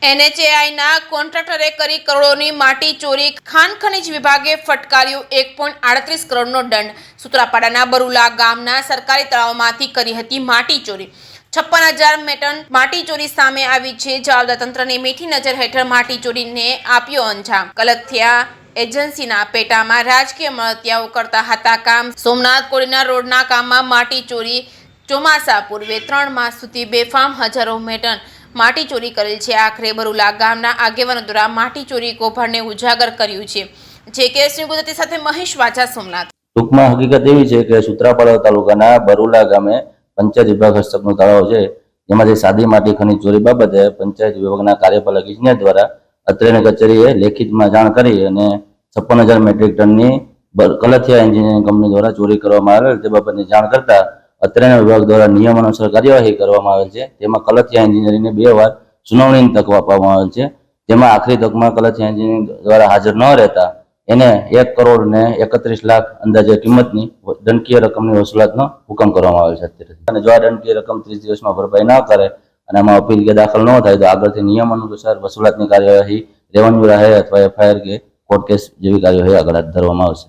NHAIના કોન્ટ્રાક્ટરે કરી કરોડોની માટી ચોરી, ખાણ ખનીજ વિભાગે ફટકાર્યું 1.38 કરોડનો દંડ। સૂત્રાપાડાના બરુલા ગામના સરકારી તળાવમાંથી કરી હતી માટી ચોરી। 56,000 મેટન માટી ચોરી સામે આવી છે। જવાબદાર તંત્રની મીઠી નજર હેઠળ માટી ચોરીને આપ્યો અંજામ। કલકથિયા એજન્સીના પેટામાં રાજકીય મળતિયાઓ કરતા હતા કામ। સોમનાથ કોડીના રોડના કામમાં માટી ચોરી। ચોમાસા પૂર્વે 3 માસ સુધી બેફામ હજારો મેટન માટી ચોરી કરેલ છે। આખરે બરુલા ગામના આગેવાનો દ્વારા માટી ચોરી કૌભાંડને ઉજાગર કર્યું છે। જે કેસની ગુજરાતી સાથે મહેશ વાજા, સોમનાથ। ટૂંકમાં હકીકત એવી છે કે સૂત્રાપાડા તાલુકાના બરુલા ગામે પંચાયત વિભાગ હસ્તકનું તળાવ છે, જેમાંથી સાદી માટી ખનીજ ચોરી બાબતે પંચાયત વિભાગના કાર્યપાલક ઇજનેર દ્વારા અત્રેની કચેરીએ લેખિતમાં જાણ કરી અને 56,000 મેટ્રિક ટનની કલથિયા એન્જિનિયરિંગ કંપની દ્વારા ચોરી કરવામાં આવેલ તે બાબતની જાણ કરતા અત્રેના વિભાગ દ્વારા નિયમ અનુસાર કાર્યવાહી કરવામાં આવેલ છે। તેમાં કલથિયા એન્જિનિયરિંગને 2 વાર સુનાવણીની તક આપવામાં આવેલ છે, જેમાં આખરી તકમાં કલથિયા એન્જિનિયરિંગ દ્વારા હાજર ન રહેતા એને 1 કરોડ ને 31 લાખ અંદાજે કિંમતની દંડકીય રકમની વસૂલાતનો હુકમ કરવામાં આવેલ છે અત્યારે। અને જો આ દંડકીય રકમ 30 દિવસમાં ભરપાઈ ન કરે અને આમાં અપીલ કે દાખલ ન થાય તો આગળથી નિયમ અનુસાર વસૂલાતની કાર્યવાહી રેવન્યુ રાહે અથવા FIR કે કોર્ટ કેસ જેવી કાર્યવાહી આગળ હાથ ધરવામાં આવશે।